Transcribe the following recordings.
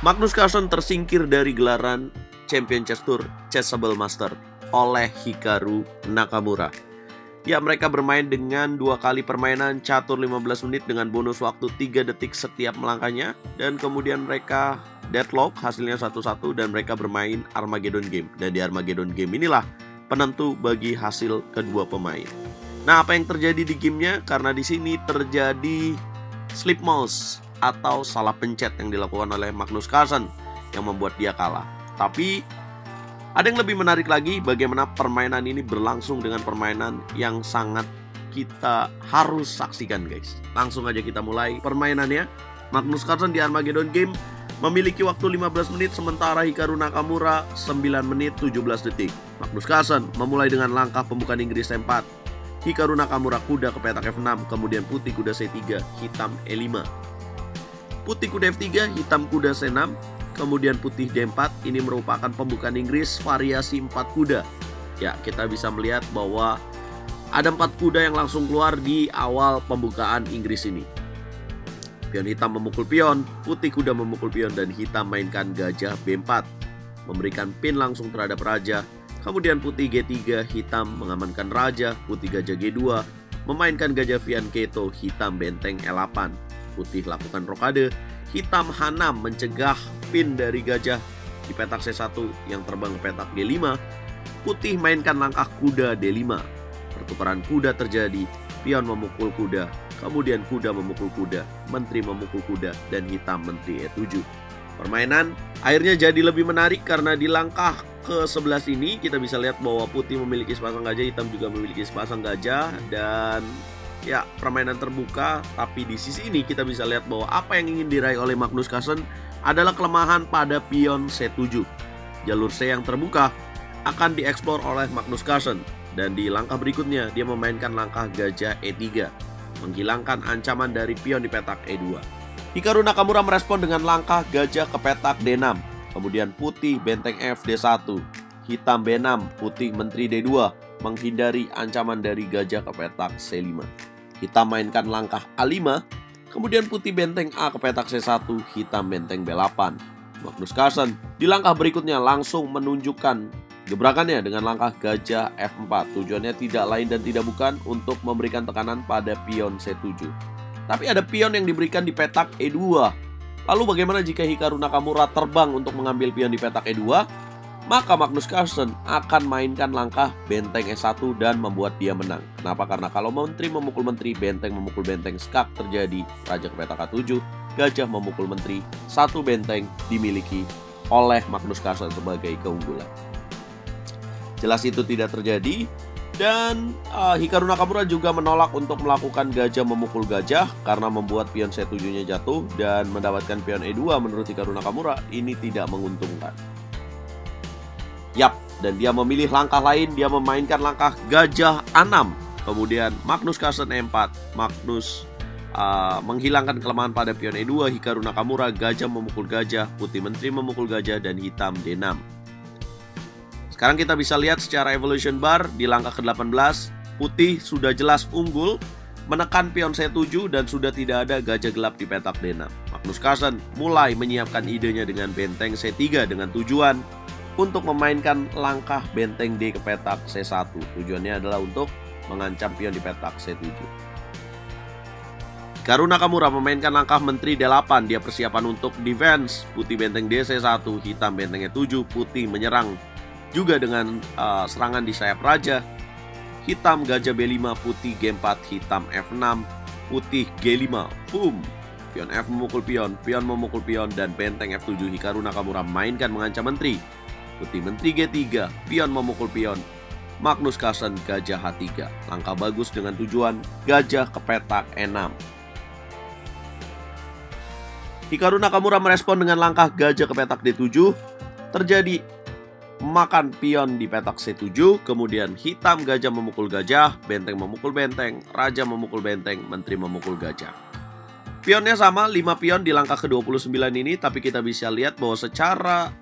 Magnus Carlsen tersingkir dari gelaran Champion Chess Tour Chessable Master oleh Hikaru Nakamura. Ya, mereka bermain dengan 2 kali permainan catur 15 menit dengan bonus waktu 3 detik setiap melangkahnya. Dan kemudian mereka deadlock, hasilnya 1-1 dan mereka bermain Armageddon Game. Dan di Armageddon Game inilah penentu bagi hasil kedua pemain. Nah, apa yang terjadi di gamenya? Karena di sini terjadi slip mouse atau salah pencet yang dilakukan oleh Magnus Carlsen yang membuat dia kalah. Tapi ada yang lebih menarik lagi, bagaimana permainan ini berlangsung dengan permainan yang sangat kita harus saksikan, guys. Langsung aja kita mulai permainannya. Magnus Carlsen di Armageddon Game memiliki waktu 15 menit, sementara Hikaru Nakamura 9 menit 17 detik. Magnus Carlsen memulai dengan langkah pembukaan Inggris C4. Hikaru Nakamura kuda ke petak F6, kemudian putih kuda C3, hitam E5. Putih kuda F3, hitam kuda C6. Kemudian putih D4, ini merupakan pembukaan Inggris variasi 4 kuda. Ya, kita bisa melihat bahwa ada 4 kuda yang langsung keluar di awal pembukaan Inggris ini. Pion hitam memukul pion, putih kuda memukul pion, dan hitam mainkan gajah B4, memberikan pin langsung terhadap raja. Kemudian putih G3, hitam mengamankan raja, putih gajah G2, memainkan gajah Fianchetto, hitam benteng E8. Putih lakukan rokade, hitam H6 mencegah pin dari gajah di petak C1 yang terbang ke petak D5. Putih mainkan langkah kuda D5. Pertukaran kuda terjadi, pion memukul kuda, kemudian kuda memukul kuda, menteri memukul kuda, dan hitam menteri E7. Permainan akhirnya jadi lebih menarik karena di langkah ke-11 ini kita bisa lihat bahwa putih memiliki sepasang gajah, hitam juga memiliki sepasang gajah, dan ya, permainan terbuka. Tapi di sisi ini kita bisa lihat bahwa apa yang ingin diraih oleh Magnus Carlsen adalah kelemahan pada pion C7. Jalur C yang terbuka akan dieksplor oleh Magnus Carlsen, dan di langkah berikutnya dia memainkan langkah gajah E3, menghilangkan ancaman dari pion di petak E2. Hikaru Nakamura merespon dengan langkah gajah ke petak D6, kemudian putih benteng F D1, hitam B6, putih menteri D2, menghindari ancaman dari gajah ke petak C5. Hitam mainkan langkah A5, kemudian putih benteng A ke petak C1, hitam benteng B8. Magnus Carlsen di langkah berikutnya langsung menunjukkan gebrakannya dengan langkah gajah F4. Tujuannya tidak lain dan tidak bukan untuk memberikan tekanan pada pion C7. Tapi ada pion yang diberikan di petak E2. Lalu bagaimana jika Hikaru Nakamura terbang untuk mengambil pion di petak E2? Maka Magnus Carlsen akan mainkan langkah benteng E1 dan membuat dia menang. Kenapa? Karena kalau menteri memukul menteri, benteng memukul benteng, skak terjadi, raja ke petak A7, gajah memukul menteri, 1 benteng dimiliki oleh Magnus Carlsen sebagai keunggulan. Jelas itu tidak terjadi, dan Hikaru Nakamura juga menolak untuk melakukan gajah memukul gajah karena membuat pion C7-nya jatuh, dan mendapatkan pion E2 menurut Hikaru Nakamura ini tidak menguntungkan. Yap, dan dia memilih langkah lain, dia memainkan langkah gajah A6. Kemudian Magnus Carlsen E4, Magnus menghilangkan kelemahan pada pion E2, Hikaru Nakamura gajah memukul gajah, putih menteri memukul gajah, dan hitam D6. Sekarang kita bisa lihat secara evolution bar di langkah ke-18, putih sudah jelas unggul, menekan pion C7 dan sudah tidak ada gajah gelap di petak D6. Magnus Carlsen mulai menyiapkan idenya dengan benteng C3 dengan tujuan untuk memainkan langkah benteng D ke petak C1. Tujuannya adalah untuk mengancam pion di petak C7. Hikaru Nakamura memainkan langkah menteri D8. Dia persiapan untuk defense. Putih benteng D C1, hitam benteng E7. Putih menyerang juga dengan serangan di sayap raja. Hitam gajah B5, putih G4, hitam F6, putih G5. Boom. Pion F memukul pion memukul pion, dan benteng F7. Hikaru Nakamura mainkan mengancam menteri. Putih menteri G3, pion memukul pion. Magnus Carlsen gajah H3. Langkah bagus dengan tujuan gajah ke petak E6. Hikaru Nakamura merespon dengan langkah gajah ke petak D7. Terjadi makan pion di petak C7. Kemudian hitam gajah memukul gajah, benteng memukul benteng, raja memukul benteng, menteri memukul gajah. Pionnya sama, 5 pion di langkah ke-29 ini. Tapi kita bisa lihat bahwa secara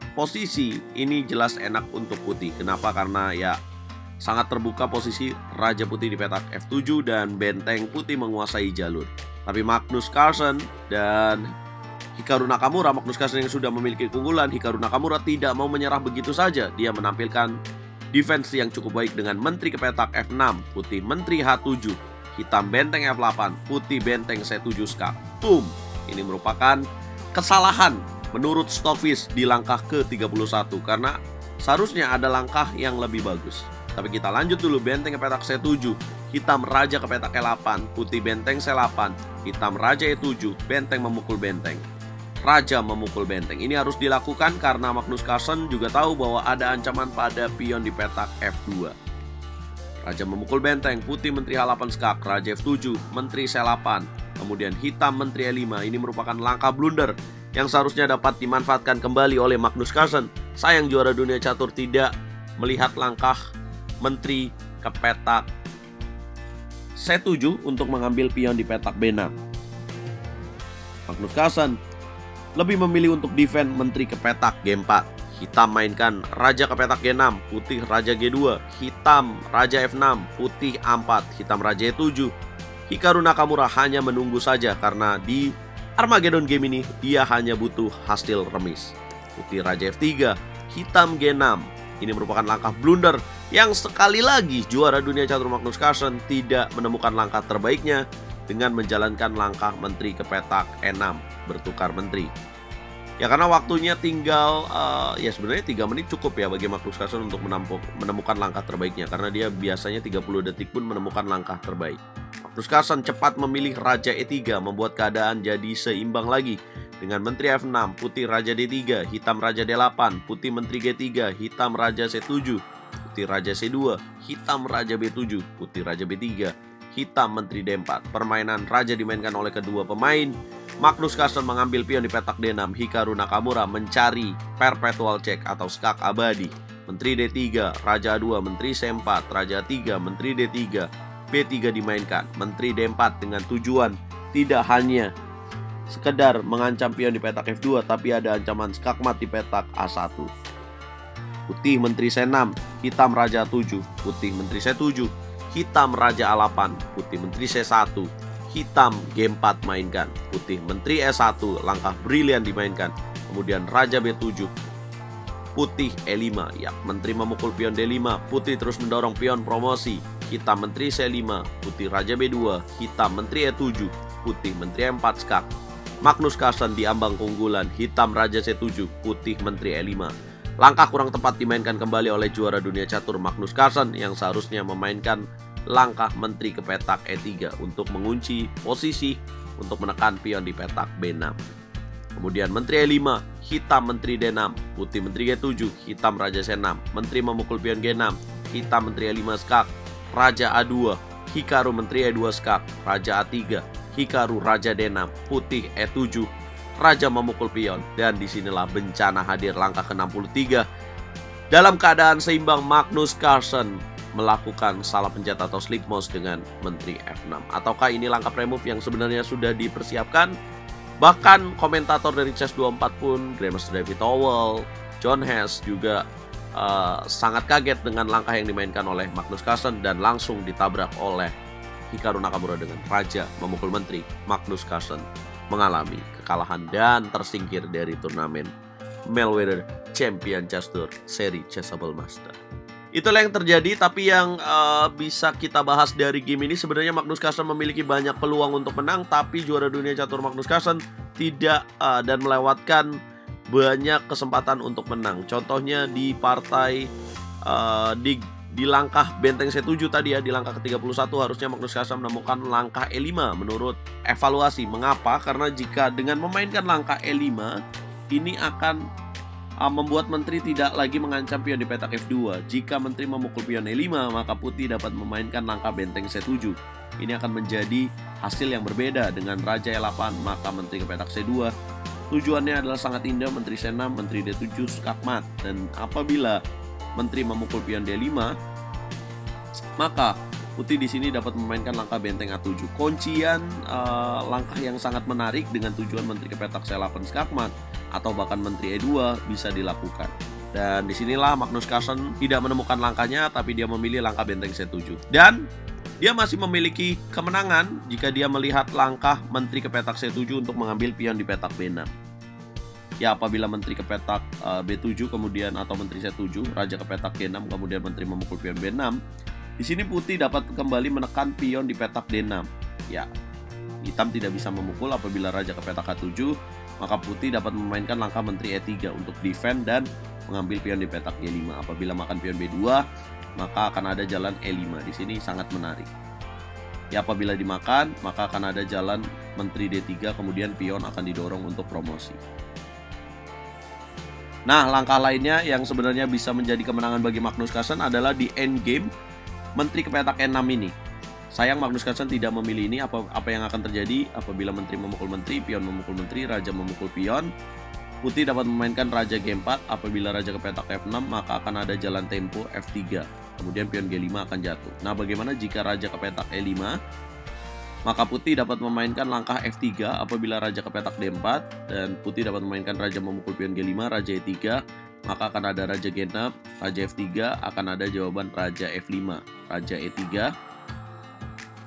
posisi ini jelas enak untuk putih. Kenapa? Karena ya sangat terbuka posisi raja putih di petak F7 dan benteng putih menguasai jalur. Tapi Magnus Carlsen dan Hikaru Nakamura, Magnus Carlsen yang sudah memiliki keunggulan, Hikaru Nakamura tidak mau menyerah begitu saja. Dia menampilkan defense yang cukup baik dengan menteri ke petak F6, putih menteri H7, hitam benteng F8, putih benteng C7 skak. Boom! Ini merupakan kesalahan menurut Stockfish di langkah ke-31 karena seharusnya ada langkah yang lebih bagus. Tapi kita lanjut dulu. Benteng ke petak C7, hitam raja ke petak E8, putih benteng C8, hitam raja E7, benteng memukul benteng, raja memukul benteng. Ini harus dilakukan karena Magnus Carlsen juga tahu bahwa ada ancaman pada pion di petak F2. Raja memukul benteng, putih menteri H8 skak, raja F7, menteri C8, kemudian hitam menteri E5. Ini merupakan langkah blunder yang seharusnya dapat dimanfaatkan kembali oleh Magnus Carlsen. Sayang juara dunia catur tidak melihat langkah menteri ke petak C7 untuk mengambil pion di petak B6. Magnus Carlsen lebih memilih untuk defend menteri ke petak G4. Hitam mainkan raja ke petak G6, putih raja G2, hitam raja F6, putih A4, hitam raja E7. Hikaru Nakamura hanya menunggu saja karena di Armageddon game ini dia hanya butuh hasil remis. Putih raja F3, hitam G6. Ini merupakan langkah blunder yang sekali lagi juara dunia catur Magnus Carlsen tidak menemukan langkah terbaiknya dengan menjalankan langkah menteri ke petak E6, bertukar menteri. Ya karena waktunya tinggal ya sebenarnya 3 menit cukup ya bagi Magnus Carlsen untuk menemukan langkah terbaiknya, karena dia biasanya 30 detik pun menemukan langkah terbaik. Magnus Carlsen cepat memilih raja E3, membuat keadaan jadi seimbang lagi dengan menteri F6, putih raja D3, hitam raja D8, putih menteri G3, hitam raja C7, putih raja C2, hitam raja B7, putih raja B3, hitam menteri D4. Permainan raja dimainkan oleh kedua pemain. Magnus Carlsen mengambil pion di petak D6. Hikaru Nakamura mencari perpetual check atau skak abadi. Menteri D3, raja A2, menteri C4, raja A3, menteri D3, B3 dimainkan. Menteri D4 dengan tujuan tidak hanya sekedar mengancam pion di petak F2, tapi ada ancaman skak mat di petak A1. Putih menteri C6, hitam raja A7, putih menteri C7, hitam raja A8, putih menteri C1, hitam G4 mainkan, putih menteri E1, langkah brilian dimainkan. Kemudian raja B7, putih E5, ya menteri memukul pion D5, putih terus mendorong pion promosi, hitam menteri C5, putih raja B2, hitam menteri E7, putih menteri E4 skak. Magnus Carlsen diambang keunggulan, hitam raja C7, putih menteri E5. Langkah kurang tepat dimainkan kembali oleh juara dunia catur Magnus Carlsen yang seharusnya memainkan langkah menteri ke petak E3 untuk mengunci posisi untuk menekan pion di petak B6. Kemudian menteri E5, hitam menteri D6, putih menteri G7, hitam raja C6, menteri memukul pion G6, hitam menteri E5 skak, raja A2, Hikaru menteri E2 skak, raja A3, Hikaru raja D6, putih E7, raja memukul pion. Dan disinilah bencana hadir, langkah ke-63. Dalam keadaan seimbang, Magnus Carlsen melakukan salah pencet atau slip mouse dengan menteri F6. Ataukah ini langkah pre-move yang sebenarnya sudah dipersiapkan? Bahkan komentator dari Chess24 pun, Grandmaster David Howell, John Hess juga sangat kaget dengan langkah yang dimainkan oleh Magnus Carlsen dan langsung ditabrak oleh Hikaru Nakamura dengan raja memukul menteri. Magnus Carlsen mengalami kekalahan dan tersingkir dari turnamen Mayweather Champion Chess Tour seri Chessable Master. Itulah yang terjadi, tapi yang bisa kita bahas dari game ini sebenarnya Magnus Carlsen memiliki banyak peluang untuk menang, tapi juara dunia catur Magnus Carlsen tidak dan melewatkan banyak kesempatan untuk menang. Contohnya di partai di langkah benteng C7 tadi ya, di langkah ke-31 harusnya Magnus Carlsen menemukan langkah E5 menurut evaluasi. Mengapa? Karena jika dengan memainkan langkah E5 ini akan membuat menteri tidak lagi mengancam pion di petak F2. Jika menteri memukul pion E5, maka putih dapat memainkan langkah benteng C7. Ini akan menjadi hasil yang berbeda dengan raja E8, maka menteri ke petak C2. Tujuannya adalah sangat indah, menteri C6, menteri D7, skak mat. Dan apabila menteri memukul pion D5, maka putih di sini dapat memainkan langkah benteng A7. Kuncian langkah yang sangat menarik dengan tujuan menteri ke petak C8 skak mat atau bahkan menteri E2 bisa dilakukan. Dan disinilah Magnus Carlsen tidak menemukan langkahnya, tapi dia memilih langkah benteng C7. Dan dia masih memiliki kemenangan jika dia melihat langkah menteri ke petak C7 untuk mengambil pion di petak B6. Ya, apabila menteri ke petak B7 kemudian atau menteri C7, raja ke petak G6 kemudian menteri memukul pion B6. Di sini putih dapat kembali menekan pion di petak D6. Ya, hitam tidak bisa memukul apabila raja ke petak H7, maka putih dapat memainkan langkah menteri E3 untuk defend dan mengambil pion di petak G5. Apabila makan pion B2, maka akan ada jalan E5. Di sini sangat menarik. Ya, apabila dimakan, maka akan ada jalan menteri D3 kemudian pion akan didorong untuk promosi. Nah, langkah lainnya yang sebenarnya bisa menjadi kemenangan bagi Magnus Carlsen adalah di end game menteri ke petak E6 ini. Sayang Magnus Carlsen tidak memilih ini. Apa yang akan terjadi apabila menteri memukul menteri, pion memukul menteri, raja memukul pion. Putih dapat memainkan raja G4. Apabila raja ke petak F6, maka akan ada jalan tempo F3. Kemudian pion G5 akan jatuh. Nah, bagaimana jika raja ke petak E5? Maka putih dapat memainkan langkah F3 apabila raja ke petak D4 dan putih dapat memainkan raja memukul pion G5, raja E3, maka akan ada raja G6, raja F3, akan ada jawaban raja F5, raja E3,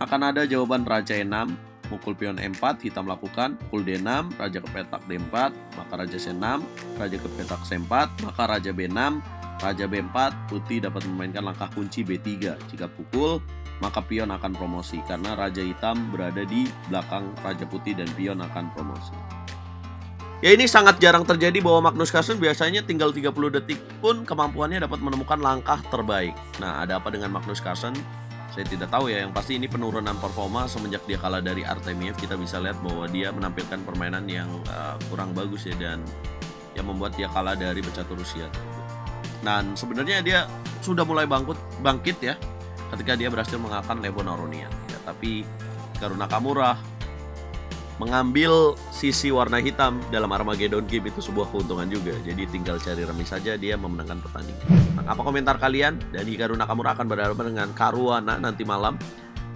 akan ada jawaban raja E6, mukul pion E4, hitam lakukan, mukul D6, raja ke petak D4, maka raja C6, raja ke petak C4, maka raja B6, raja B4, putih dapat memainkan langkah kunci B3. Jika pukul, maka pion akan promosi karena raja hitam berada di belakang raja putih dan pion akan promosi. Ya, ini sangat jarang terjadi bahwa Magnus Carlsen biasanya tinggal 30 detik pun kemampuannya dapat menemukan langkah terbaik. Nah, ada apa dengan Magnus Carlsen? Saya tidak tahu ya, yang pasti ini penurunan performa semenjak dia kalah dari Artemiev. Kita bisa lihat bahwa dia menampilkan permainan yang kurang bagus ya, dan yang membuat dia kalah dari pecatur Rusia. Dan sebenarnya dia sudah mulai bangkit ya ketika dia berhasil mengalahkan Levon Aronian ya, tapi Hikaru Nakamura mengambil sisi warna hitam dalam Armageddon Game itu sebuah keuntungan juga. Jadi tinggal cari remis saja dia memenangkan pertandingan. Nah, apa komentar kalian? Dan Hikaru Nakamura akan berhadapan dengan Caruana nanti malam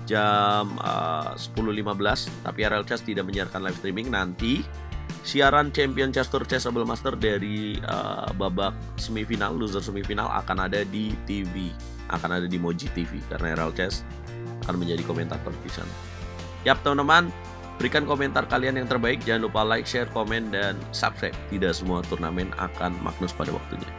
jam 10.15. Tapi RL Chess tidak menyiarkan live streaming. Nanti siaran Champion Chess Tour Chessable Master dari babak semifinal, loser semifinal akan ada di TV, akan ada di Moji TV karena RL Chess akan menjadi komentator di sana. Yap teman-teman, berikan komentar kalian yang terbaik. Jangan lupa like, share, komen, dan subscribe. Tidak semua turnamen akan Magnus pada waktunya.